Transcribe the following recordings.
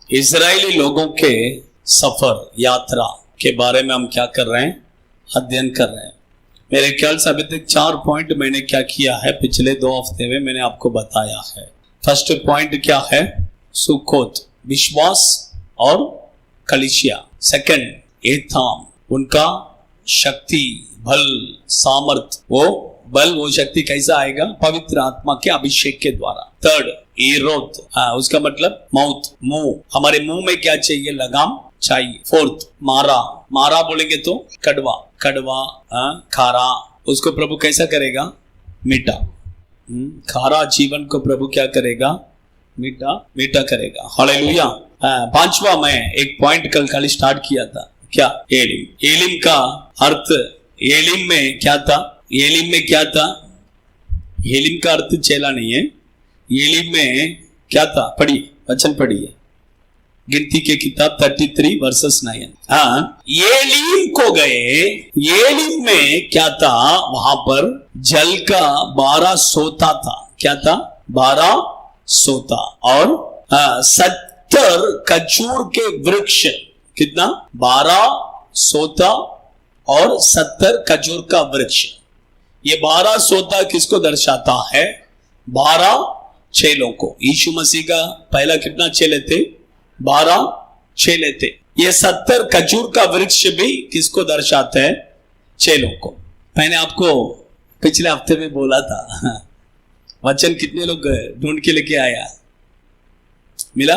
Israeli लोगों के सफर यात्रा के बारे में हम क्या कर रहे हैं, अध्ययन कर रहे हैं। मेरे ख्याल से अभी तक 4 पॉइंट मैंने क्या किया है, पिछले 2 हफ्ते में मैंने आपको बताया है। फर्स्ट पॉइंट क्या है, सुकोत विश्वास और कलीसिया। सेकंड एथाम उनका शक्ति बल सामर्थ, वो शक्ति कैसा आएगा, पवित्र आत्मा के अभिषेक के द्वारा। थर्ड एरोद, उसका मतलब मौत, मुंह, हमारे मुंह में क्या चाहिए, लगाम चाहिए। फोर्थ मारा बोलेंगे तो कड़वा खारा, उसको प्रभु कैसा करेगा, मीठा। खारा जीवन को प्रभु क्या करेगा, मीठा करेगा। हालेलुया। 5वां मैं एक पॉइंट कल खाली स्टार्ट किया था, क्या, एलिम का अर्थ। एलिम में क्या था, एलिम का अर्थ चेला नहीं है। एलिम में क्या था, पढ़िए, वचन पढ़िए, गिनती के किताब 33 वर्सेस 9। एलिम को गए, एलिम में क्या था, वहां पर जल का 12 सोता था। क्या था, 12 सोता और 70 खजूर के वृक्ष। कितना, 12 सोता और 70 खजूर का वृक्ष। ये 12 सोता किसको दर्शाता है, 12 चेलों को। यीशु मसीह का पहला कितना चेले थे, 12 चेले थे। ये 70 खजूर का वृक्ष भी किसको दर्शाता है, चेलों को। मैंने आपको पिछले हफ्ते में बोला था, वचन कितने लोग ढूंढ के लेके आया, मिला,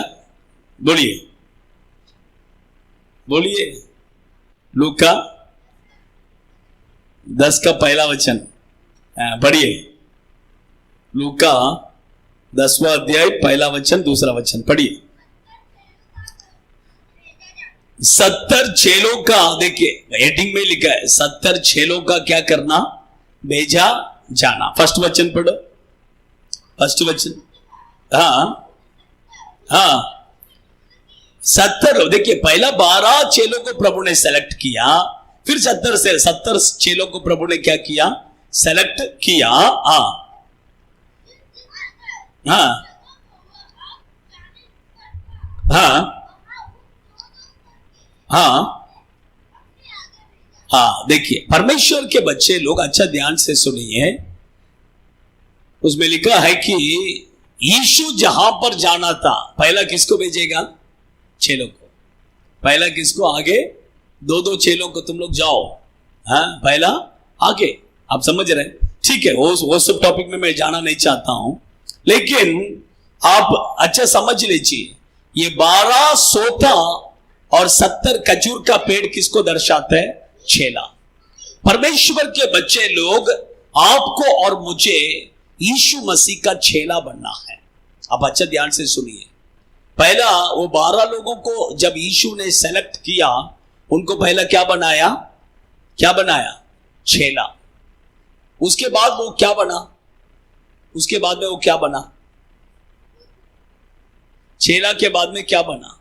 बोलिए। लूका 10 का पहला वचन पढ़िए। लूका 10वां अध्याय पहला वचन, दूसरा वचन पढ़िए। 70 चेलों का, देखिए हेडिंग में लिखा है 70 चेलों का क्या करना, भेजा जाना। फर्स्ट वचन पढ़ो, फर्स्ट वचन। हाँ 70, देखिए पहला 12 चेलों को प्रभु ने सेलेक्ट किया, फिर 70 चेलों को प्रभु ने क्या किया, सेलेक्ट किया। देखिए परमेश्वर के बच्चे लोग, अच्छा ध्यान से सुनिए, उसमें लिखा है कि यीशु जहां पर जाना था, पहला किसको भेजेगा, चेलों को। पहला किसको, आगे 2-2 चेलों को तुम लोग जाओ, पहला आगे। आप समझ रहे हैं, ठीक है, वो सब टॉपिक में मैं जाना नहीं चाहता हूं, लेकिन आप अच्छा समझ लीजिए, ये 12 सोता और 70 खजूर का पेड़ किसको दर्शाता है, चेला। परमेश्वर के बच्चे लोग, आपको और मुझे यीशु मसीह का चेला बनना है। आप अच्छा ध्यान से सुनिए, पहला वो 12 लोगों को जब यीशु ने सेलेक्ट किया, उनको पहला क्या बनाया, चेला। उसके बाद वो क्या बना, चेला के बाद में क्या बना,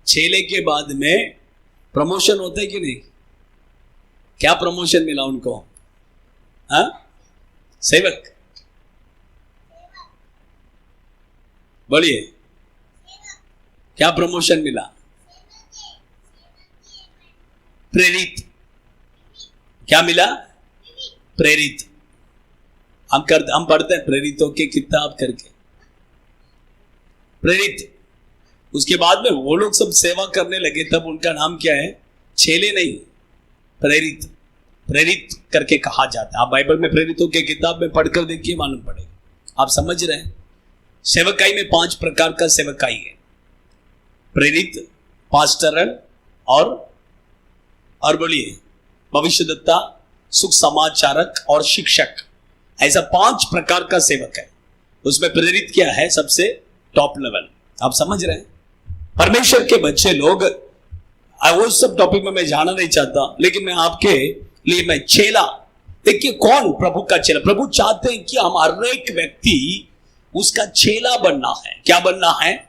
चेले के बाद में प्रमोशन होता है कि नहीं, क्या प्रमोशन मिला उनको, सेवक। बोलिए, क्या प्रमोशन मिला, प्रेरित। क्या मिला, प्रेरित। हम पढ़ते हैं प्रेरितों के किताब करके, प्रेरित। उसके बाद में वो लोग सब सेवा करने लगे, तब उनका नाम क्या है, चेले नहीं, प्रेरित करके कहा जाता है। आप बाइबल में प्रेरितों के किताब में पढ़कर देखिए, मालूम पड़ेगा। आप समझ रहे हैं, सेवकाई में 5 प्रकार का सेवकाई है, प्रेरित, पास्टरल और बोलिए भविष्यद्वक्ता, सुख समाचारक और शिक्षक। ऐसा 5 प्रकार का सेवक है। उसमें प्रेरित क्या है, सबसे टॉप लेवल। आप समझ रहे हैं, परमेश्वर के बच्चे लोग, वो सब टॉपिक में मैं जाना नहीं चाहता, लेकिन मैं आपके लिए मैं चेला। देखिए कौन प्रभु का चेला, प्रभु चाहते हैं कि हम हर एक व्यक्ति उसका चेला बनना है। क्या बनना है,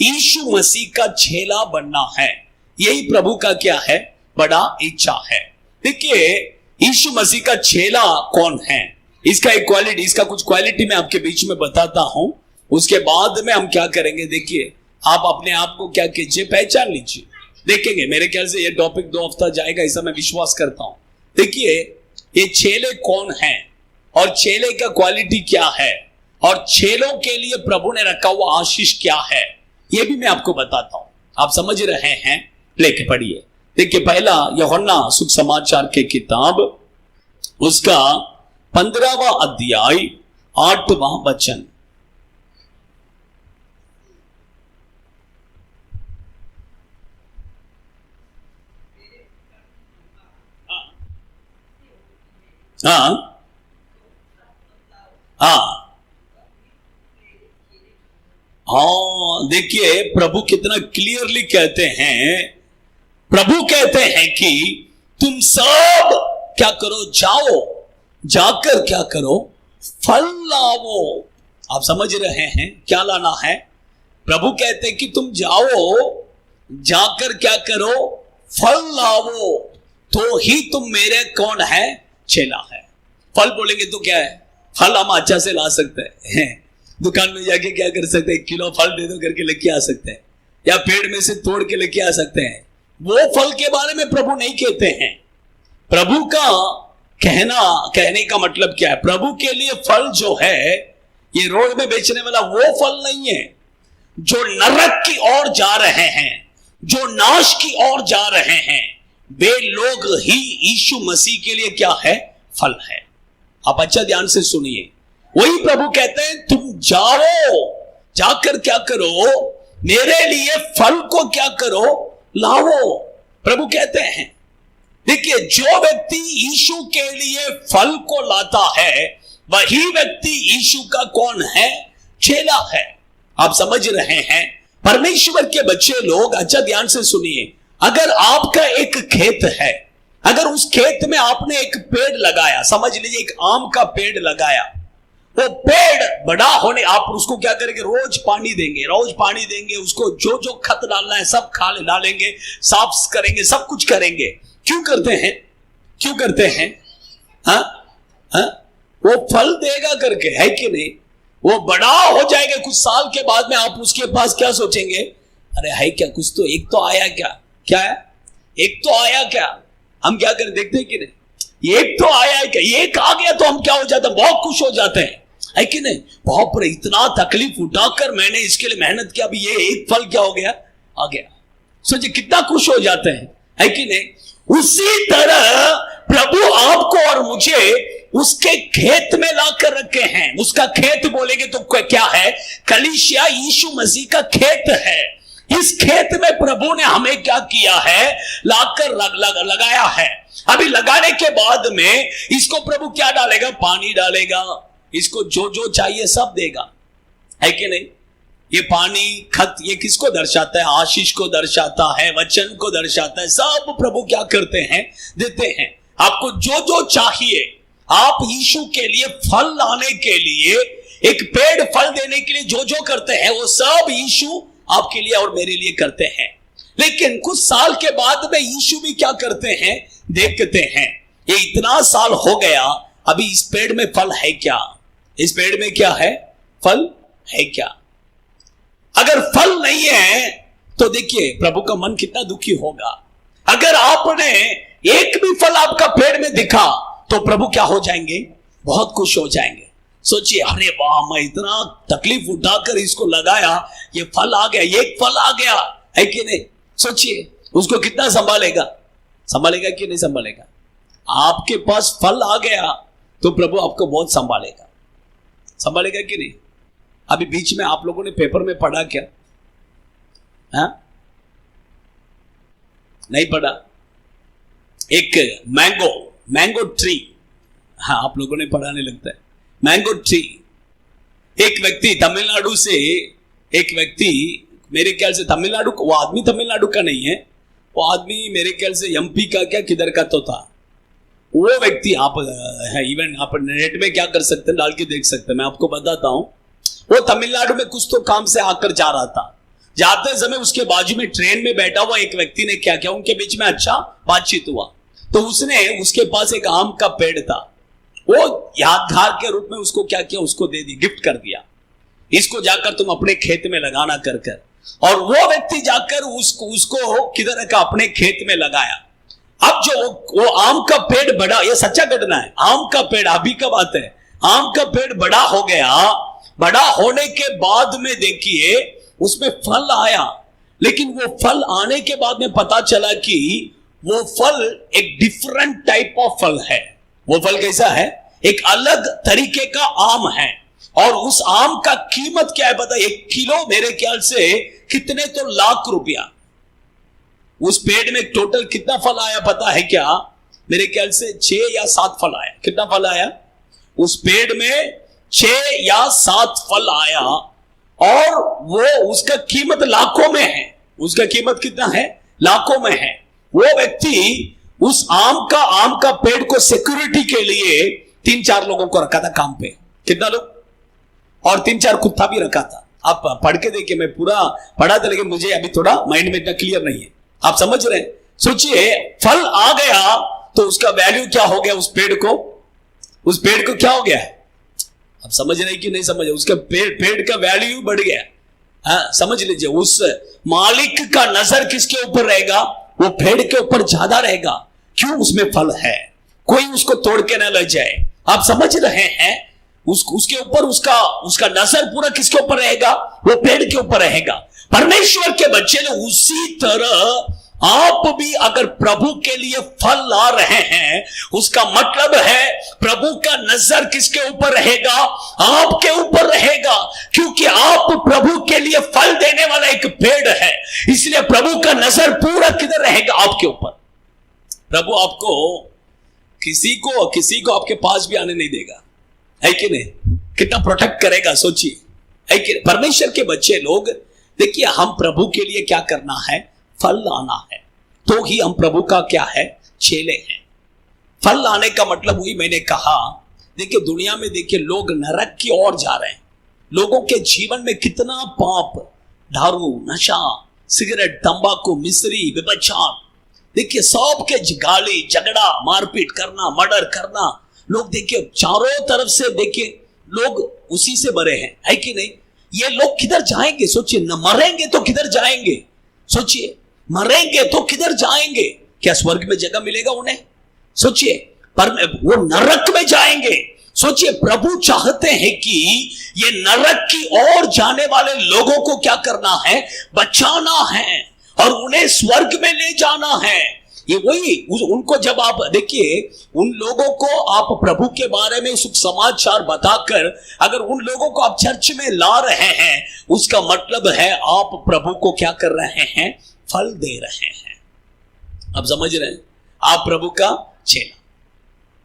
यीशु मसीह का चेला बनना है। यही प्रभु का क्या है, बड़ा इच्छा है। देखिए यीशु मसीह का चेला कौन है, इसका एक क्वालिटी, इसका कुछ क्वालिटी मैं आपके बीच में बताता हूं, उसके बाद में हम क्या करेंगे। देखिए, आप अपने आप को क्या कीजिए, पहचान लीजिए। देखेंगे, मेरे ख्याल से ये टॉपिक 2 हफ्ता जाएगा, ऐसा मैं विश्वास करता हूं। देखिए, ये चेले कौन है और चेले का क्वालिटी क्या है और चेलों के लिए प्रभु ने रखा हुआ आशीष क्या है, ये भी मैं आपको बताता हूं। आप समझ रहे हैं? लेके पढ़िए। देखिए, पहला यूहन्ना सुसमाचार के किताब, उसका 15वां अध्याय 8वां वचन। हाँ हाँ हाँ, देखिए प्रभु कितना क्लियरली कहते हैं। प्रभु कहते हैं कि तुम सब क्या करो, जाओ, जाकर क्या करो, फल लाओ। आप समझ रहे हैं क्या लाना है? प्रभु कहते हैं कि तुम जाओ, जाकर क्या करो, फल लाओ, तो ही तुम मेरे कौन है, चेला है। फल बोलेंगे तो क्या है? फल हम अच्छा से ला सकते हैं, दुकान में जाके क्या कर सकते हैं, 1 किलो फल दे दो करके लेके आ सकते हैं, या पेड़ में से तोड़ के लेके आ सकते हैं। वो फल के बारे में प्रभु नहीं कहते हैं। प्रभु का कहने का मतलब क्या है? प्रभु के लिए फल जो है, ये रोड में बेचने वाला वो फल नहीं है जो नरक की ओर जा रहे हैं, जो नाश की ओर जा रहे हैं। वे लोग ही यीशु मसीह के लिए क्या है, फल है। आप अच्छा ध्यान से सुनिए। वही प्रभु कहते हैं, तुम जाओ, जाकर क्या करो, मेरे लिए फल को क्या करो, लाओ। प्रभु कहते हैं, देखिए, जो व्यक्ति यीशु के लिए फल को लाता है, वही व्यक्ति यीशु का कौन है, चेला है। आप समझ रहे हैं? परमेश्वर के बच्चे लोग, अच्छा ध्यान से सुनिए। अगर आपका एक खेत है, अगर उस खेत में आपने एक पेड़ लगाया, समझ लीजिए एक आम का पेड़ लगाया, वो पेड़ बड़ा होने, आप उसको क्या करेंगे, रोज पानी देंगे, रोज पानी देंगे, उसको जो जो खत डालना है सब डालेंगे, साफ करेंगे, सब कुछ करेंगे। क्यों करते हैं? क्यों करते हैं? हाँ हाँ, वो फल देगा करके, है कि नहीं? वो बड़ा हो जाएगा, कुछ साल के बाद में आप उसके पास क्या सोचेंगे, अरे है क्या, कुछ तो एक तो आया, क्या है, एक तो आया क्या। हम क्या करें, देखते हैं कि नहीं, एक तो आया है क्या, एक आ गया तो हम क्या हो जाते हैं, बहुत खुश हो जाते हैं, है कि नहीं? बहुत पर इतना तकलीफ उठाकर मैंने इसके लिए मेहनत किया, अभी ये एक फल क्या हो गया, आ गया। सोचिए कितना खुश हो जाते हैं, है कि नहीं? उसी तरह प्रभु आपको और मुझे उसके खेत में लाकर रखे हैं। उसका खेत बोलेंगे तो क्या है, कलीसिया यीशु मसीह का खेत है। इस खेत में प्रभु ने हमें क्या किया है, लाकर लगाया है। अभी लगाने के बाद में इसको प्रभु क्या डालेगा, पानी डालेगा, इसको जो जो चाहिए सब देगा, है कि नहीं? ये पानी, खत, ये किसको दर्शाता है, आशीष को दर्शाता है, वचन को दर्शाता है। सब प्रभु क्या करते हैं, देते हैं। आपको जो जो चाहिए, आप यीशु के लिए फल लाने के लिए, एक पेड़ फल देने के लिए जो जो करते हैं, वो सब यीशु आपके लिए और मेरे लिए करते हैं। लेकिन कुछ साल के बाद में यीशु भी क्या करते हैं, देखते हैं, ये इतना साल हो गया, अभी इस पेड़ में फल है क्या, इस पेड़ में क्या है, फल है क्या? अगर फल नहीं है तो देखिए प्रभु का मन कितना दुखी होगा। अगर आपने एक भी फल आपका पेड़ में दिखा तो प्रभु क्या हो जाएंगे, बहुत खुश हो जाएंगे। सोचिए, अरे वाह, मैं इतना तकलीफ उठाकर इसको लगाया, ये फल आ गया, एक फल आ गया, है कि नहीं? सोचिए उसको कितना संभालेगा कि नहीं संभालेगा? आपके पास फल आ गया तो प्रभु आपको बहुत संभालेगा कि नहीं? अभी बीच में आप लोगों ने पेपर में पढ़ा क्या? हाँ, नहीं पढ़ा? एक मैंगो ट्री, हाँ आप लोगों ने पढ़ाने लगता है, मैंगो ट्री। एक व्यक्ति तमिलनाडु से, एक व्यक्ति मेरे ख्याल से तमिलनाडु, वो आदमी तमिलनाडु का नहीं है, वो आदमी मेरे ख्याल से एमपी का क्या किधर का तो था। वो व्यक्ति, आप इवन आप नेट में क्या कर सकते हैं, डाल के देख सकते हैं, मैं आपको बताता हूं। वो तमिलनाडु में कुछ तो काम से आकर जा रहा था। जाते समय उसके बाजू में ट्रेन में बैठा हुआ एक व्यक्ति ने क्या किया, उनके बीच में अच्छा बातचीत हुआ। तो उसने, उसके पास एक आम का पेड़ था, वो यादगार के रूप में उसको क्या किया, उसको दे दी, गिफ्ट कर दिया, इसको जाकर तुम अपने खेत में लगाना कर कर। और वो व्यक्ति जाकर उसको किधर रखा, अपने खेत में लगाया। अब जो वो आम का पेड़ बड़ा, ये सच्चा घटना है, आम का पेड़ अभी का बात है, आम का पेड़ बड़ा हो गया। बड़ा होने के बाद में देखिए उसमें फल आया, लेकिन वो फल आने के बाद में पता चला कि वो फल एक डिफरेंट टाइप ऑफ फल है। वो फल कैसा है, एक अलग तरीके का आम है। और उस आम का कीमत क्या है पता है, 1 किलो मेरे ख्याल से कितने तो लाख रुपया। उस पेड़ में टोटल कितना फल आया पता है क्या, मेरे ख्याल से 6 या 7 फल आया। कितना फल आया उस पेड़ में, 6 या 7 फल आया। और वो उसका कीमत लाखों में है। उसका कीमत कितना है, लाखों में है। वो व्यक्ति उस आम का पेड़ को सिक्योरिटी के लिए 3-4 लोगों को रखा था काम पे। कितना लोग, और 3-4 कुत्ता भी रखा था। आप पढ़ के देखिए, मैं पूरा पढ़ा था लेकिन मुझे अभी थोड़ा माइंड में इतना क्लियर नहीं है। आप समझ रहे हैं, सोचिए फल आ गया तो उसका वैल्यू क्या हो गया, उस पेड़ को क्या हो गया, आप समझ रहे हैं कि नहीं समझ, उसका पेड़ का वैल्यू बढ़ गया। हाँ समझ लीजिए, उस मालिक का नजर किसके ऊपर रहेगा, वो पेड़ के ऊपर ज्यादा रहेगा। क्यों, उसमें फल है, कोई उसको तोड़ के ना ले जाए। आप समझ रहे हैं, उसके ऊपर उसका नजर पूरा किसके ऊपर रहेगा, वो पेड़ के ऊपर रहेगा। परमेश्वर के बच्चे लोग उसी तरह आप भी अगर प्रभु के लिए फल ला रहे हैं, उसका मतलब है प्रभु का नजर किसके ऊपर रहेगा, आपके ऊपर रहेगा। क्योंकि आप प्रभु के लिए फल देने वाला एक पेड़ है, इसलिए प्रभु का नजर पूरा किधर रहेगा, आपके ऊपर। प्रभु आपको किसी को आपके पास भी आने नहीं देगा, है कि नहीं, कितना प्रोटेक्ट करेगा सोचिए, है कि परमेश्वर के बच्चे लोग देखिए, हम प्रभु के लिए क्या करना है, फल लाना है, तो ही हम प्रभु का क्या है, चेले हैं। फल लाने का मतलब वही मैंने कहा, देखिए दुनिया में देखिए लोग नरक की ओर जा रहे हैं। लोगों के जीवन में कितना पाप, दारू, नशा, सिगरेट, तंबाकू, मिश्री, व्यभिचार, देखिए सबके गाली, झगड़ा, मारपीट करना, मर्डर करना, लोग देखिए चारों तरफ से देखिए लोग उसी से भरे हैं, है कि नहीं। ये लोग किधर जाएंगे सोचिए, न मरेंगे तो किधर जाएंगे, सोचिए मरेंगे तो किधर जाएंगे, क्या स्वर्ग में जगह मिलेगा उन्हें, सोचिए, पर वो नरक में जाएंगे। सोचिए प्रभु चाहते हैं कि ये नरक की ओर जाने वाले लोगों को क्या करना है, बचाना है और उन्हें स्वर्ग में ले जाना है। ये वही उनको, जब आप देखिए उन लोगों को आप प्रभु के बारे में सुख समाचार बताकर अगर उन लोगों को आप चर्च में ला रहे हैं, उसका मतलब है आप प्रभु को क्या कर रहे हैं, फल दे रहे हैं। आप समझ रहे हैं, आप प्रभु का चेला।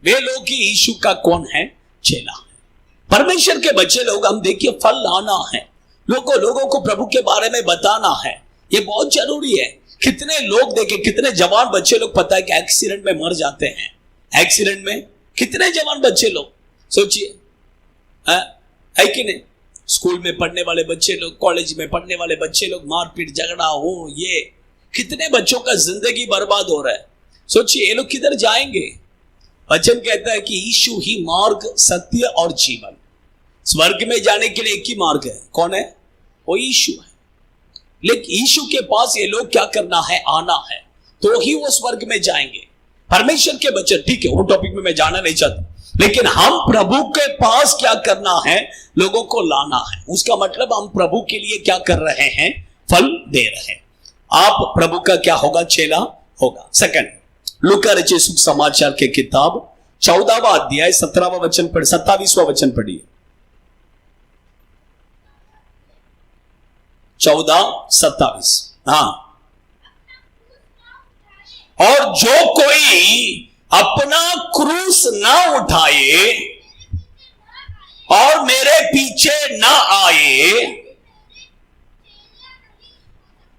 वे लोग की यीशु का कौन है, चेला है। परमेश्वर के बच्चे लोग हम देखिए फल लाना है, लोगों को प्रभु के बारे में बताना है, ये बहुत जरूरी है। कितने लोग देखे, कितने जवान बच्चे लोग पता है कि एक्सीडेंट में मर जाते हैं। एक्सीडेंट में कितने जवान बच्चे लोग, सोचिए, है कि नहीं। स्कूल में पढ़ने वाले बच्चे लोग, कॉलेज में पढ़ने वाले बच्चे लोग, मारपीट झगड़ा हो, ये कितने बच्चों का जिंदगी बर्बाद हो रहा है। सोचिए ये लोग किधर जाएंगे। वचन कहता है कि यीशु ही मार्ग, सत्य और जीवन। स्वर्ग में जाने के लिए एक ही मार्ग है, कौन है, वो यीशु है। लेकिन यीशु के पास ये लोग क्या करना है, आना है, तो ही वो स्वर्ग में जाएंगे। परमेश्वर के बच्चे, ठीक है वो टॉपिक में मैं जाना नहीं चाहता, लेकिन हम प्रभु के पास क्या करना है, लोगों को लाना है। उसका मतलब हम प्रभु के लिए क्या कर रहे हैं, फल दे रहे हैं। आप प्रभु का क्या होगा, चेला होगा। सेकंड, लूका रचित सुख समाचार के किताब 14वां अध्याय 17वां वचन पढ़, 27वां वचन पढ़िए। 14:27। हाँ, और जो कोई अपना क्रूस ना उठाए और मेरे पीछे ना आए,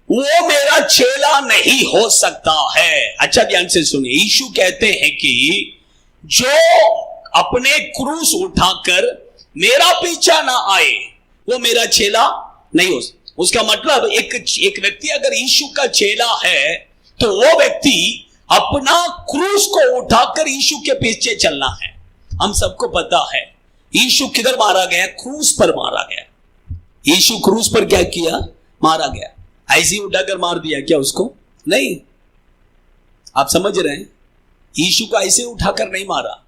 वो मेरा चेला नहीं हो सकता है। अच्छा ध्यान से सुनिए, यीशु कहते हैं कि जो अपने क्रूस उठाकर मेरा पीछा ना आए वो मेरा चेला नहीं हो सकता। उसका मतलब एक व्यक्ति अगर यीशु का चेला है तो वो व्यक्ति अपना क्रूस को उठाकर यीशु के पीछे चलना है। हम सबको पता है यीशु किधर मारा गया? क्रूस पर मारा गया। यीशु क्रूस पर क्या किया? मारा गया। ऐसे ही उठाकर मार दिया क्या उसको? नहीं। आप समझ रहे हैं? यीशु को ऐसे उठाकर नहीं मारा,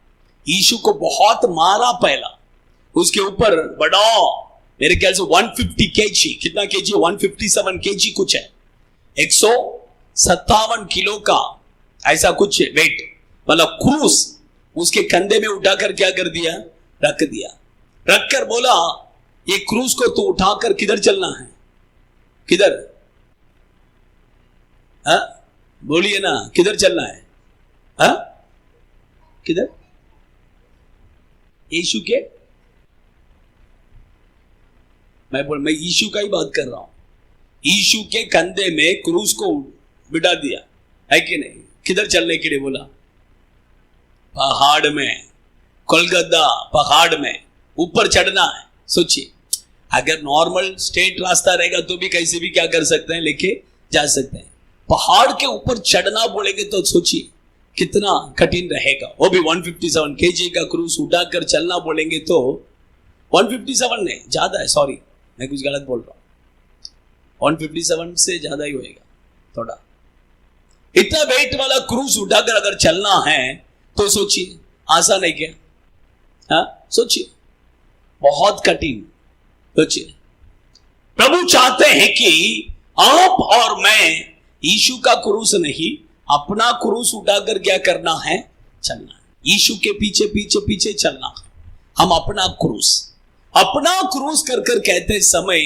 यीशु को बहुत मारा पहला। उसके ऊपर बड़ा, मेरे ख्याल से 150 केजी, कितना केजी? 157 केजी कुछ है, 157 किलो का ऐसा कुछ वेट, मतलब क्रूस उसके कंधे में उठाकर क्या कर दिया? रख दिया। रखकर बोला ये क्रूस को तू उठाकर किधर चलना है? किधर? हाँ बोलिए ना, किधर चलना है? हाँ किधर? यीशु के, मैं यीशु का ही बात कर रहा हूं। यीशु के कंधे में क्रूस को बिठा दिया है कि नहीं? किधर चलने के लिए बोला? पहाड़ में, कोलकाता पहाड़ में ऊपर चढ़ना है। सोचिए, अगर नॉर्मल स्ट्रेट रास्ता रहेगा तो भी कैसे भी क्या कर सकते हैं? लेके जा सकते हैं। पहाड़ के ऊपर चढ़ना बोलेंगे तो सोचिए कितना कठिन रहेगा। वो भी 157 केजी का क्रूस उठाकर चलना बोलेंगे तो 157 नहीं, ज्यादा है, सॉरी मैं कुछ गलत बोल रहा हूं, 157 से ज्यादा ही होएगा थोड़ा। इतना वेट वाला क्रूस उठाकर अगर चलना है तो सोचिए आसान है क्या? हाँ सोचिए, बहुत कठिन। सोचिए, प्रभु चाहते हैं कि आप और मैं यीशु का क्रूस नहीं, अपना क्रूस उठाकर क्या करना है? चलना है। यीशु के पीछे पीछे पीछे चलना है। हम अपना क्रूस कर कर कहते समय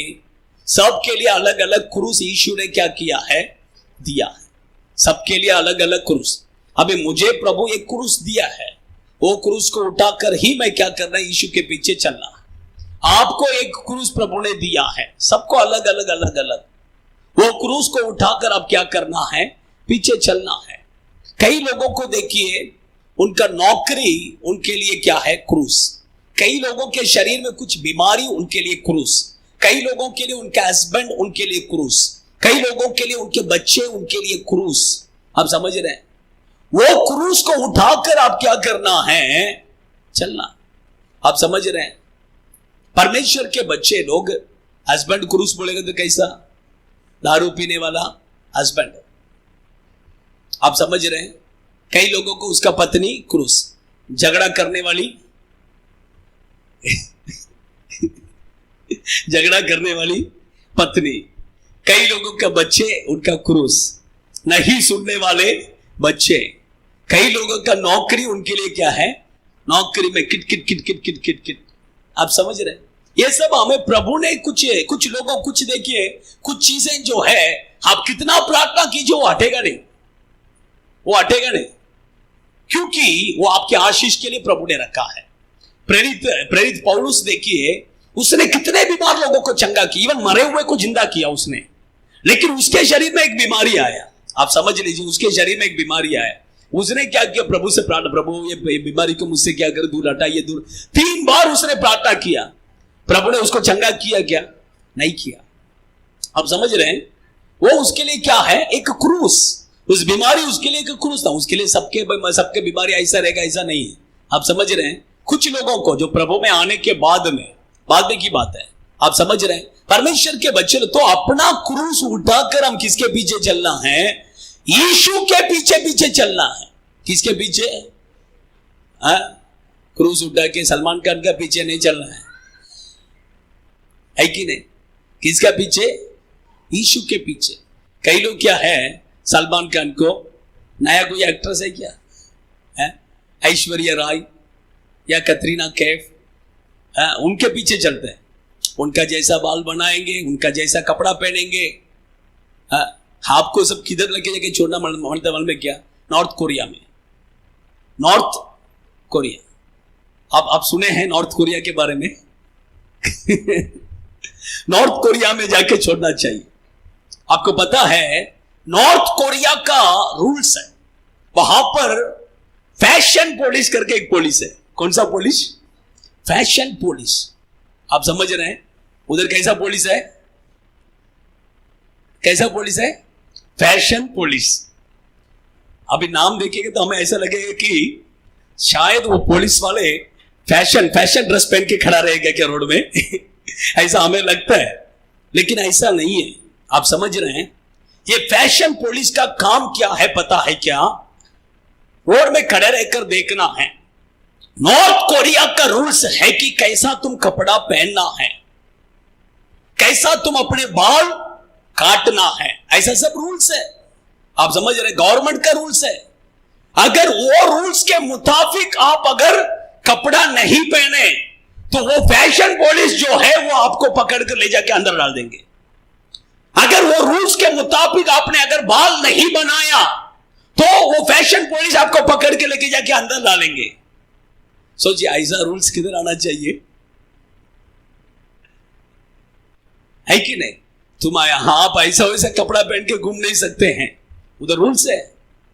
सबके लिए अलग अलग क्रूस यीशु ने क्या किया है? दिया है। सबके लिए अलग अलग क्रूस। अभी मुझे प्रभु एक क्रूस दिया है, वो क्रूस को उठाकर ही मैं क्या करना है? यीशु के पीछे चलना है। आपको एक क्रूस प्रभु ने दिया है, सबको अलग अलग अलग अलग। वो क्रूस को उठाकर अब क्या करना है? पीछे चलना है। कई लोगों को देखिए, उनका नौकरी उनके लिए क्या है? क्रूस। कई लोगों के शरीर में कुछ बीमारी, उनके लिए क्रूस। कई लोगों के लिए उनका हस्बैंड, उनके लिए क्रूस। कई लोगों के लिए उनके बच्चे, उनके लिए क्रूस। आप समझ रहे हैं? वो क्रूस को उठाकर आप क्या करना है? चलना। आप समझ रहे हैं? परमेश्वर के बच्चे लोग, हस्बैंड क्रूस बोलेगा तो कैसा? दारू पीने वाला हस्बैंड। आप समझ रहे हैं? कई लोगों को उसका पत्नी क्रूस, झगड़ा करने वाली झगड़ा करने वाली पत्नी। कई लोगों का बच्चे, उनका क्रूस, नहीं सुनने वाले बच्चे। कई लोगों का नौकरी, उनके लिए क्या है? नौकरी में kit kit kit kit kit kit kit. आप समझ रहे हैं? ये सब हमें प्रभु ने कुछ लोगों, कुछ देखिए, कुछ चीजें जो है, आप कितना प्रार्थना कीजिए वो हटेगा नहीं, वो हटेगा नहीं, क्योंकि वो आपके आशीष के लिए प्रभु ने रखा है। प्रेरित पौलुस देखिए, उसने कितने बीमार लोगों को चंगा किया, इवन मरे हुए को जिंदा किया उसने। लेकिन उसके शरीर में एक बीमारी आया। आप समझ लीजिए, उसके शरीर में एक बीमारी आया। उसने क्या किया? प्रभु से प्रार्थना, प्रभु ये बीमारी को मुझसे क्या कर, दूर हटाइए, दूर। 3 बार उसने प्रार्थना किया। प्रभु ने उसको चंगा किया क्या? नहीं किया। आप समझ रहे हैं? वो उसके लिए क्या है? एक क्रूस। उस बीमारी उसके लिए एक क्रूस था। उसके लिए सबके बीमारी ऐसा रहेगा ऐसा नहीं है। आप समझ रहे हैं? कुछ लोगों को जो प्रभु में आने के बाद में की बात है, आप समझ रहे हैं? परमेश्वर के बच्चे तो अपना क्रूस उठाकर हम किसके पीछे चलना है? यीशु के पीछे पीछे चलना है। किसके पीछे? क्रूस उठा के सलमान खान का पीछे नहीं चलना है कि नहीं? किसका पीछे? यीशु के पीछे। कई लोग क्या है, सलमान खान को, नया कोई एक्ट्रेस है क्या है? ऐश्वर्या राय या कतरीना कैफ, उनके पीछे चलते हैं। उनका जैसा बाल बनाएंगे, उनका जैसा कपड़ा पहनेंगे। आपको सब किधर लेके जाके छोड़ना मालूम में क्या? नॉर्थ कोरिया में। नॉर्थ कोरिया, आप सुने हैं नॉर्थ कोरिया के बारे में? नॉर्थ कोरिया में जाके छोड़ना चाहिए। आपको पता है नॉर्थ कोरिया का रूल्स है, वहां पर फैशन पुलिस करके एक पुलिस है। कौन सा पुलिस? Fashion police. आप समझ रहे हैं? उधर कैसा पुलिस है? कैसा पुलिस है? Fashion police. अभी नाम देखेंगे तो हमें ऐसा लगेगा कि शायद वो पुलिस वाले फैशन फैशन ड्रेस पहन के खड़ा रहेगा क्या रोड में? ऐसा हमें लगता है, लेकिन ऐसा नहीं है। आप समझ रहे हैं? ये फैशन पुलिस का काम क्या है पता है क्या? रोड में खड़े रहकर देखना है। नॉर्थ कोरिया का रूल्स है कि कैसा तुम कपड़ा पहनना है, कैसा तुम अपने बाल काटना है, ऐसा सब रूल्स है। आप समझ रहे? गवर्नमेंट का रूल्स है। अगर वो रूल्स के मुताबिक आप अगर कपड़ा नहीं पहने तो वो फैशन पुलिस जो है वो आपको पकड़ कर ले जाके अंदर डाल देंगे। अगर वो रूल्स के मुताबिक आपने अगर बाल नहीं बनाया तो वो फैशन पुलिस आपको पकड़ के लेके जाके अंदर डालेंगे। सोचिए ऐसा रूल्स किधर आना चाहिए, है कि नहीं? तुम आप ऐसा वैसा कपड़ा पहन के घूम नहीं सकते हैं, उधर रूल्स है,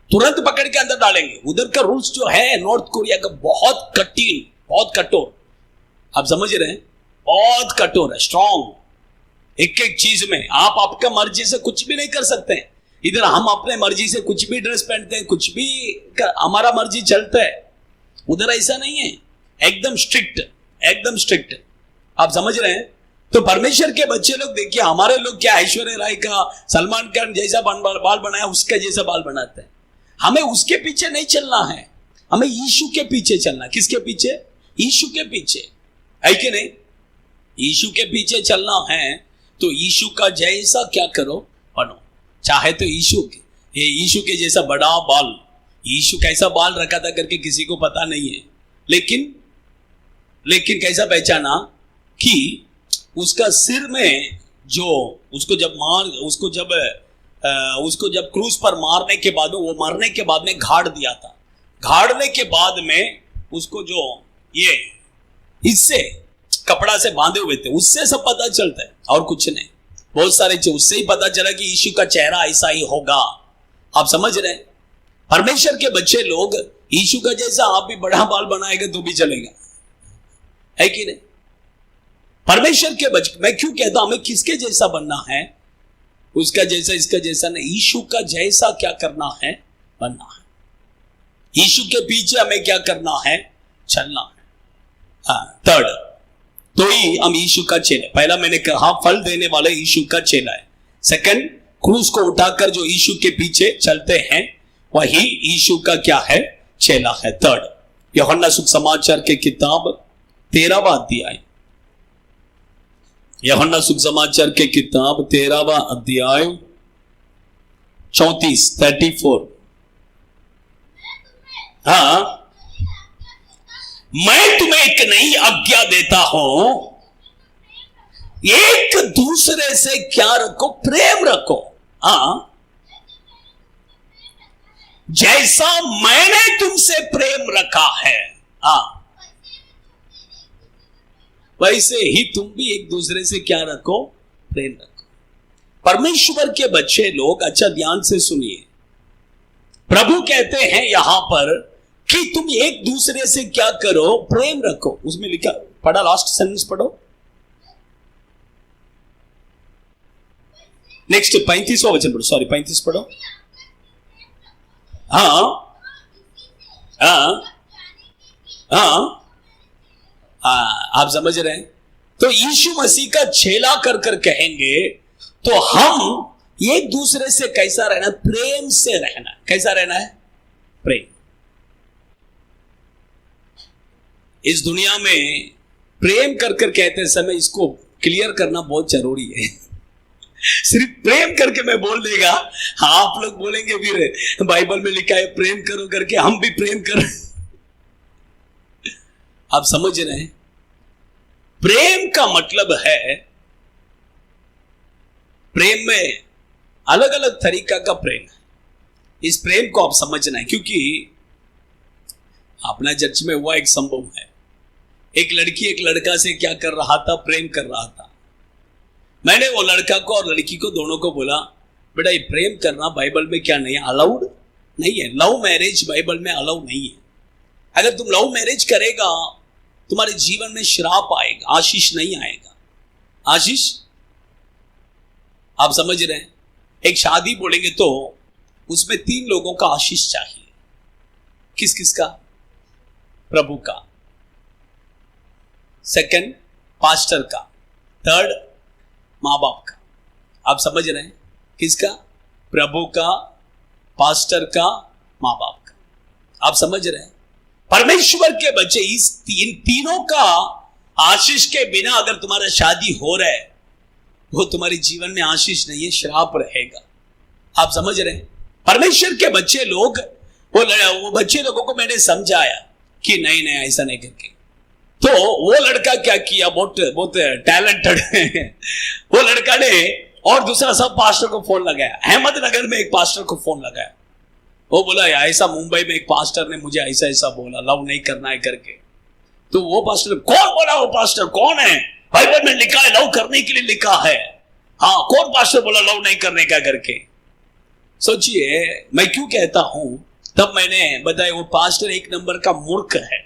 तुरंत पकड़ के अंदर डालेंगे। उधर का रूल्स जो है नॉर्थ कोरिया का बहुत कठिन, बहुत कठोर। आप समझ रहे हैं? बहुत कठोर है, स्ट्रॉन्ग। एक एक चीज में आप आपका मर्जी से कुछ भी नहीं कर सकते हैं। इधर हम अपने मर्जी से कुछ भी ड्रेस पहनते हैं, कुछ भी हमारा मर्जी चलता है। उधर ऐसा नहीं है, एकदम स्ट्रिक्ट, एकदम स्ट्रिक्ट। आप समझ रहे हैं? तो परमेश्वर के बच्चे लोग देखिए, हमारे लोग क्या ऐश्वर्या राय का, सलमान खान जैसा बाल बनाया उसका जैसा बाल बनाते हैं। हमें उसके पीछे नहीं चलना है, हमें यीशु के पीछे चलना। किसके पीछे? यीशु के पीछे, है कि नहीं? यीशु के पीछे चलना है तो यीशु का जैसा क्या करो, बनो। चाहे तो यीशु के जैसा बड़ा बाल, यीशु कैसा बाल रखा था करके किसी को पता नहीं है, लेकिन कैसा पहचाना कि उसका सिर में जो उसको जब क्रूस पर मारने के बाद, वो मरने के बाद में गाड़ दिया था। गाड़ने के बाद में उसको जो ये इससे कपड़ा से बांधे हुए थे, उससे सब पता चलता है और कुछ नहीं। बहुत सारे चीज उससे ही पता चला कि यीशु का चेहरा ऐसा ही होगा। आप समझ रहे हैं? परमेश्वर के बच्चे लोग यीशु का जैसा आप भी बड़ा बाल बनाएगा तो भी चलेगा, है कि नहीं? परमेश्वर के बच्चे, मैं क्यों कहता हूं हमें किसके जैसा बनना है? उसका जैसा, इसका जैसा नहीं, यीशु का जैसा क्या करना है? बनना है। यीशु के पीछे हमें क्या करना है? चलना है। हाँ, थर्ड, तो ही हम यीशु का चेला। पहला मैंने कहा फल देने वाले यीशु का चेला है। सेकंड, क्रूस को उठाकर जो यीशु के पीछे चलते हैं वही यीशु का क्या है? चेला है। थर्ड, यूहन्ना सुसमाचार के किताब 13वां अध्याय, यूहन्ना सुसमाचार के किताब 13वां अध्याय 34। हाँ, मैं तुम्हें एक नई आज्ञा देता हूं, एक दूसरे से क्या रखो? प्रेम रखो। हाँ, जैसा मैंने तुमसे प्रेम रखा है, हाँ, वैसे ही तुम भी एक दूसरे से क्या रखो? प्रेम रखो। परमेश्वर के बच्चे लोग अच्छा ध्यान से सुनिए, प्रभु कहते हैं यहां पर कि तुम एक दूसरे से क्या करो? प्रेम रखो। उसमें लिखा, पढ़ा, लास्ट सेंटेंस पढ़ो, नेक्स्ट 35वां वचन पढ़ो, सॉरी 35 पढ़ो। हाँ हाँ हाँ, आप समझ रहे हैं? तो यीशु मसीह का चेला कर कर कहेंगे तो हम एक दूसरे से कैसा रहना? प्रेम से रहना। कैसा रहना है? प्रेम। इस दुनिया में प्रेम कर कर कहते समय इसको क्लियर करना बहुत जरूरी है। सिर्फ प्रेम करके मैं बोल देगा, हाँ, आप लोग बोलेंगे फिर बाइबल में लिखा है प्रेम करो करके, हम भी प्रेम कर। आप समझ रहे हैं? प्रेम का मतलब है, प्रेम में अलग अलग तरीका का प्रेम है। इस प्रेम को आप समझना है, क्योंकि अपना चर्च में हुआ एक संभव है। एक लड़की एक लड़का से क्या कर रहा था? प्रेम कर रहा था। मैंने वो लड़का को और लड़की को दोनों को बोला, बेटा ये प्रेम करना बाइबल में क्या नहीं है? अलाउड नहीं है। लव मैरिज बाइबल में अलाउ नहीं है। अगर तुम लव मैरिज करेगा तुम्हारे जीवन में श्राप आएगा, आशीष नहीं आएगा। आशीष, आप समझ रहे हैं? एक शादी बोलेंगे तो उसमें 3 लोगों का आशीष चाहिए। किस किस का? प्रभु का, सेकंड पास्टर का, थर्ड माँ बाप का। आप समझ रहे हैं? किसका? प्रभु का, पास्टर का, माँ बाप का। आप समझ रहे हैं? परमेश्वर के बच्चे इस तीनों का आशीष के बिना अगर तुम्हारा शादी हो रहा है, वो तुम्हारे जीवन में आशीष नहीं है, श्राप रहेगा। आप समझ रहे हैं? परमेश्वर के बच्चे लोग, वो बच्चे लोगों को मैंने समझाया कि नहीं नहीं ऐसा नहीं करके, तो वो लड़का क्या किया, बहुत टैलेंटेड है वो लड़का ने, और दूसरा सब पास्टर को फोन लगाया। अहमदनगर में एक पास्टर को फोन लगाया, वो बोला ऐसा मुंबई में एक पास्टर ने मुझे ऐसा ऐसा बोला, लव नहीं करना है करके। तो वो पास्टर, कौन बोला? वो पास्टर कौन है? बाइबल में लिखा है लव करने के लिए लिखा है। हाँ, कौन पास्टर बोला लव नहीं करने का करके? सोचिए मैं क्यों कहता हूं, तब मैंने बताया वो पास्टर एक नंबर का मूर्ख है,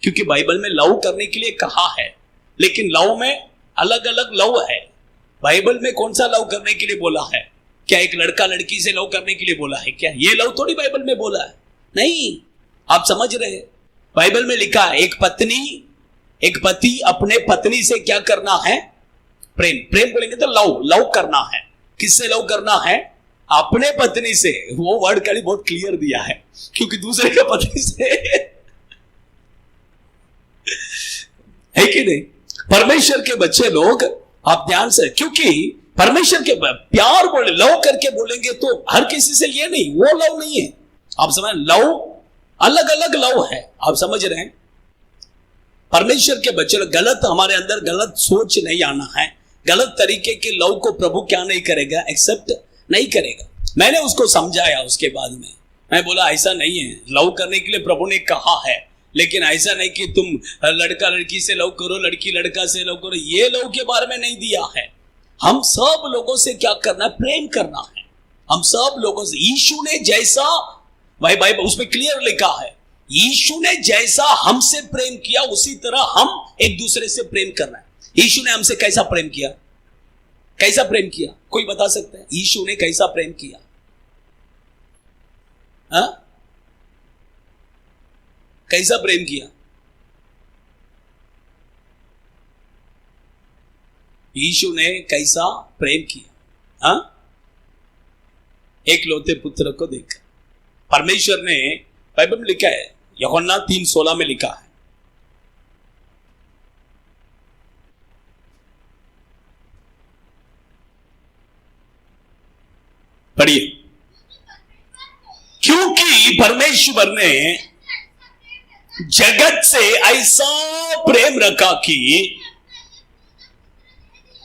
क्योंकि बाइबल में लव करने के लिए कहा है, लेकिन लव में अलग अलग लव है। बाइबल में कौन सा लव करने के लिए बोला है? क्या एक लड़का लड़की से लव करने के लिए बोला है क्या? ये लव थोड़ी बाइबल में बोला है, नहीं। आप समझ रहे हैं? बाइबल में लिखा है एक पति अपने पत्नी से क्या करना है? प्रेम। प्रेम बोलेंगे तो लव करना है। किससे लव करना है? अपने पत्नी से। वो वर्ड कड़ी बहुत क्लियर दिया है, क्योंकि दूसरे के पत्नी से है कि नहीं? परमेश्वर के बच्चे लोग आप ध्यान से, क्योंकि परमेश्वर के प्यार बोले, लव करके बोलेंगे तो हर किसी से ये नहीं, वो लव नहीं है। आप समझ, लव अलग अलग लव है। आप समझ रहे हैं? परमेश्वर के बच्चे लोग गलत, हमारे अंदर गलत सोच नहीं आना है। गलत तरीके के लव को प्रभु क्या नहीं करेगा? एक्सेप्ट नहीं करेगा। मैंने उसको समझाया, उसके बाद में मैं बोला ऐसा नहीं है, लव करने के लिए प्रभु ने कहा है, लेकिन ऐसा नहीं कि तुम लड़का लड़की से लव करो, लड़की लड़का से लव करो, ये लव के बारे में नहीं दिया है। हम सब लोगों से क्या करना है? प्रेम करना है। हम सब लोगों से, यीशु ने जैसा, भाई उसमें क्लियर लिखा है, यीशु ने जैसा हमसे प्रेम किया उसी तरह हम एक दूसरे से प्रेम करना है। यीशु ने हमसे कैसा प्रेम किया? कैसा प्रेम किया? कोई बता सकता है यीशु ने कैसा प्रेम किया? हा? कैसा प्रेम किया? यीशु ने कैसा प्रेम किया? हा? एक लौते पुत्र को देखकर। परमेश्वर ने, बाइबल में लिखा है, यूहन्ना 3:16 में लिखा है, पढ़िए। क्योंकि परमेश्वर ने जगत से ऐसा प्रेम रखा कि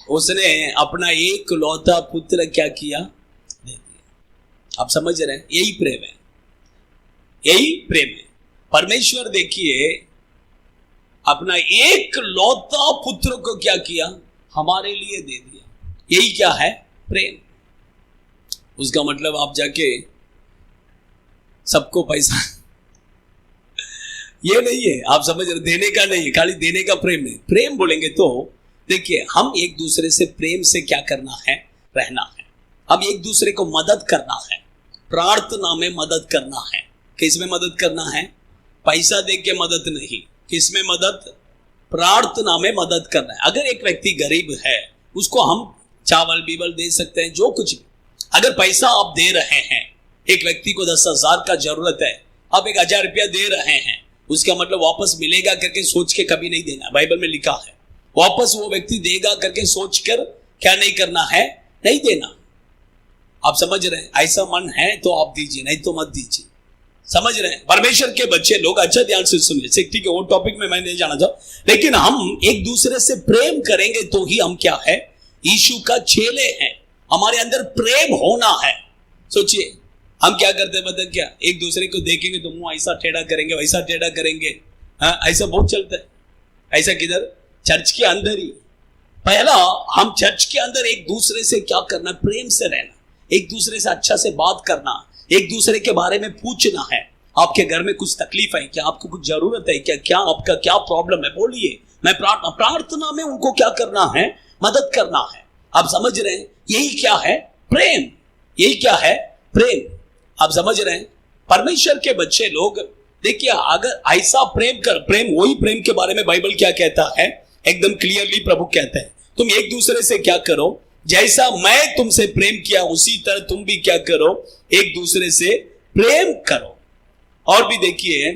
उसने अपना एक लौता पुत्र क्या किया? दे दिया। आप समझ रहे हैं? यही प्रेम है, यही प्रेम है। परमेश्वर देखिए अपना एक लौता पुत्र को क्या किया? हमारे लिए दे दिया। यही क्या है? प्रेम। उसका मतलब आप जाके सबको पैसा ये नहीं है, आप समझ रहे? देने का नहीं, खाली देने का प्रेम नहीं। प्रेम बोलेंगे तो देखिए, हम एक दूसरे से प्रेम से क्या करना है? रहना है। हम एक दूसरे को मदद करना है, प्रार्थना में मदद करना है। किसमें मदद करना है? पैसा दे के मदद नहीं। किसमें मदद? प्रार्थना में मदद करना है। अगर एक व्यक्ति गरीब है, उसको हम चावल बीवल दे सकते हैं, जो कुछ भी। अगर पैसा आप दे रहे हैं, एक व्यक्ति को 10,000 का जरूरत है, आप 1,000 रुपया दे रहे हैं, उसका मतलब वापस मिलेगा करके सोच के कभी नहीं देना। बाइबल में लिखा है वापस वो व्यक्ति देगा करके सोच कर क्या नहीं करना है? नहीं देना। आप समझ रहे हैं? ऐसा मन है तो आप दीजिए, नहीं तो मत दीजिए। समझ रहे हैं? परमेश्वर के बच्चे लोग अच्छा ध्यान से सुनिए, ठीक है, वो टॉपिक में मैं नहीं जाना चाहता, लेकिन हम एक दूसरे से प्रेम करेंगे तो ही हम क्या है? यीशु का चेले हैं। हमारे अंदर प्रेम होना है। सोचिए हम क्या करते हैं, मतलब क्या? एक दूसरे को देखेंगे तो मुंह ऐसा टेढ़ा करेंगे, वैसा टेढ़ा करेंगे। हाँ, ऐसा बहुत चलता है। ऐसा किधर? चर्च के अंदर ही। पहला हम चर्च के अंदर एक दूसरे से क्या करना? प्रेम से रहना, एक दूसरे से अच्छा से बात करना, एक दूसरे के बारे में पूछना है। आपके घर में कुछ तकलीफ है क्या? आपको कुछ जरूरत है क्या? क्या आपका क्या प्रॉब्लम है? बोलिए। मैं प्रार्थना में उनको क्या करना है? मदद करना है। आप समझ रहे हैं? यही क्या है? प्रेम। यही क्या है? प्रेम। आप समझ रहे हैं? परमेश्वर के बच्चे लोग देखिए, अगर ऐसा प्रेम वही प्रेम के बारे में बाइबल क्या कहता है, एकदम क्लियरली प्रभु कहते हैं, तुम एक दूसरे से क्या करो, जैसा मैं तुमसे प्रेम किया उसी तरह तुम भी क्या करो, एक दूसरे से प्रेम करो। और भी देखिए,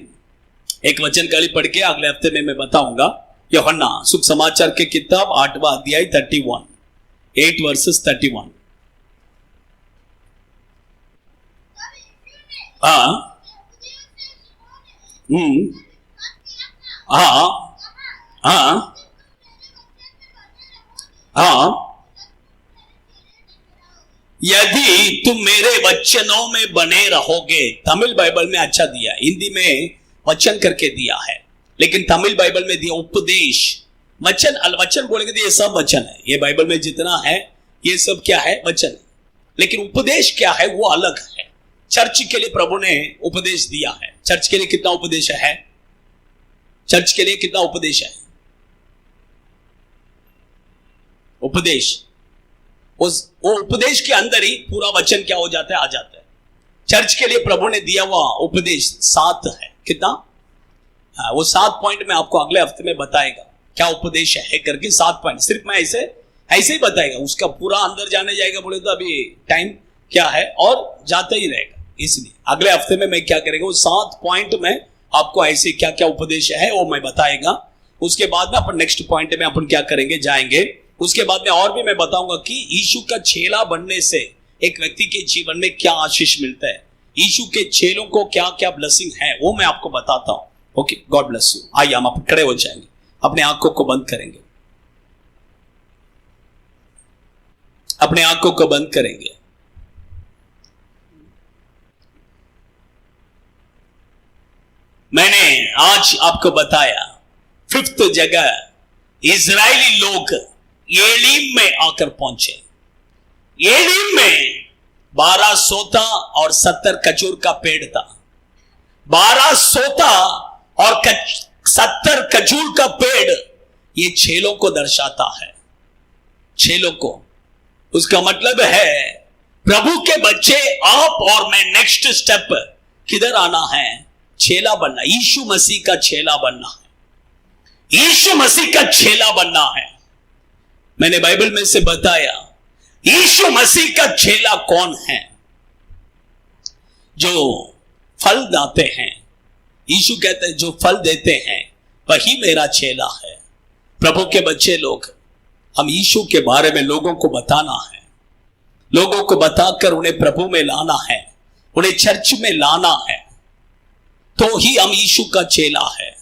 एक वचन खाली पढ़ के अगले हफ्ते में मैं बताऊंगा। यूहन्ना सुख समाचार के किताब 8वां अध्याय 31, 8 वर्सेस 31। हाँ, हाँ, हाँ, हाँ, यदि तुम मेरे वचनों में बने रहोगे। तमिल बाइबल में अच्छा दिया, हिंदी में वचन करके दिया है, लेकिन तमिल बाइबल में दिया उपदेश। वचन बोलेंगे तो ये सब वचन है, ये बाइबल में जितना है ये सब क्या है, वचन है। लेकिन उपदेश क्या है वो अलग है। चर्च के लिए प्रभु ने उपदेश दिया है। चर्च के लिए कितना उपदेश है? चर्च के लिए कितना उपदेश है? उपदेश, वो उपदेश के अंदर ही पूरा वचन क्या हो जाता है, आ जाता है। चर्च के लिए प्रभु ने दिया हुआ उपदेश 7 है। कितना? वो 7 पॉइंट में आपको अगले हफ्ते में बताएगा क्या उपदेश है करके। 7 पॉइंट सिर्फ मैं ऐसे ही बताएगा, उसका पूरा अंदर जाने जाएगा बोले तो अभी टाइम क्या है और जाता ही रहेगा। इसलिए अगले हफ्ते में मैं क्या करेगा, वो 7 पॉइंट में आपको ऐसे क्या क्या उपदेश है वो मैं बताएगा। उसके बाद में अपन नेक्स्ट पॉइंट में अपन क्या करेंगे, जाएंगे। उसके बाद में और भी मैं बताऊंगा कि यीशु का चेला बनने से एक व्यक्ति के जीवन में क्या आशीष मिलता है, यीशु के चेलों को क्या क्या ब्लेसिंग है वो मैं आपको बताता हूं। Okay, God bless you. आइए हम आप खड़े हो जाएंगे, अपने आंखों को बंद करेंगे, अपने आंखों को बंद करेंगे। मैंने आज आपको बताया 5th जगह इजरायली लोग एलीम में आकर पहुंचे। एलीम में 12 सोता और 70 खजूर का पेड़ था। 12 सोता और 70 खजूर का पेड़ ये चेलों को दर्शाता है, चेलों को। उसका मतलब है प्रभु के बच्चे आप और मैं नेक्स्ट स्टेप किधर आना है, चेला बनना, यीशु मसीह का चेला बनना है, यीशु मसीह का चेला बनना है। मैंने बाइबल में से बताया यीशु मसीह का चेला कौन है, जो फल देते हैं। यीशु कहते हैं जो फल देते हैं वही मेरा चेला है। प्रभु के बच्चे लोग, हम यीशु के बारे में लोगों को बताना है, लोगों को बताकर उन्हें प्रभु में लाना है, उन्हें चर्च में लाना है, तो ही हम यीशु का चेला है।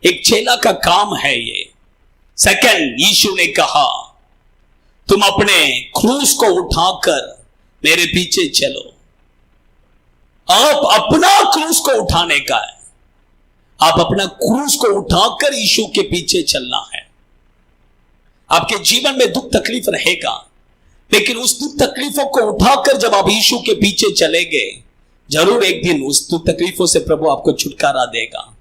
एक चेला का काम है ये। सेकंड, यीशु ने कहा तुम अपने क्रूस को उठाकर मेरे पीछे चलो। आप अपना क्रूस को उठाने का है, आप अपना क्रूस को उठाकर यीशु के पीछे चलना है। आपके जीवन में दुख तकलीफ रहेगा, लेकिन उस दुख तकलीफों को उठाकर जब आप यीशु के पीछे चलेंगे, जरूर एक दिन उस दुख तकलीफों से प्रभु आपको छुटकारा देगा।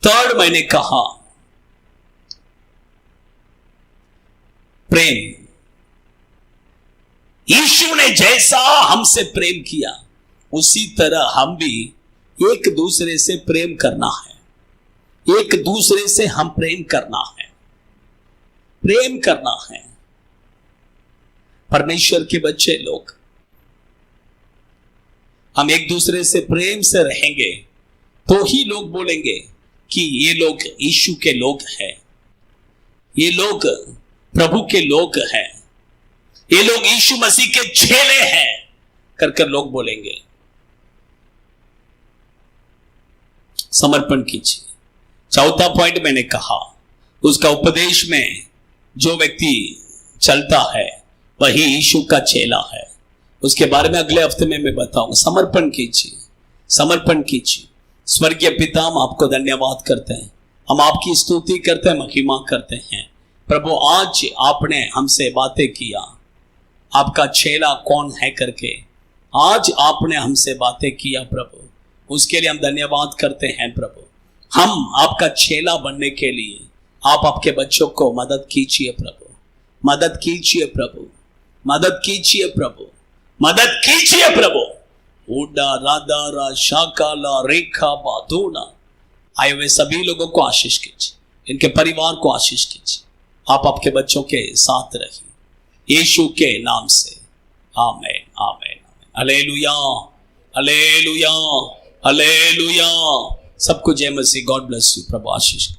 थर्ड मैंने कहा प्रेम। यीशु ने जैसा हमसे प्रेम किया उसी तरह हम भी एक दूसरे से प्रेम करना है। एक दूसरे से हम प्रेम करना है, प्रेम करना है। परमेश्वर के बच्चे लोग, हम एक दूसरे से प्रेम से रहेंगे तो ही लोग बोलेंगे कि ये लोग यीशु के लोग हैं, ये लोग प्रभु के लोग हैं, ये लोग यीशु मसीह के चेले हैं कर लोग बोलेंगे। समर्पण कीजिए। चौथा पॉइंट मैंने कहा, उसका उपदेश में जो व्यक्ति चलता है वही यीशु का चेला है। उसके बारे में अगले हफ्ते में मैं बताऊंगा। समर्पण कीजिए, समर्पण कीजिए। स्वर्गीय पिता, हम आपको धन्यवाद करते हैं, हम आपकी स्तुति करते हैं, महिमा करते हैं। प्रभु, आज आपने हमसे बातें किया, आपका चेला कौन है करके आज आपने हमसे बातें किया प्रभु, उसके लिए हम धन्यवाद करते हैं प्रभु। हम आपका चेला बनने के लिए आप आपके बच्चों को मदद कीजिए प्रभु, मदद कीजिए प्रभु, मदद कीजिए प्रभु, मदद कीजिए प्रभु। उडा राधा शाकाला रेखा बादूना। आए हुए सभी लोगों को आशीष कीजिए, इनके परिवार को आशीष कीजिए। आप आपके बच्चों के साथ रहिए यीशु के नाम से। आमीन आमीन। हालेलुया हालेलुया हालेलुया। सबको जय मसीह। God bless you. प्रभु आशीष।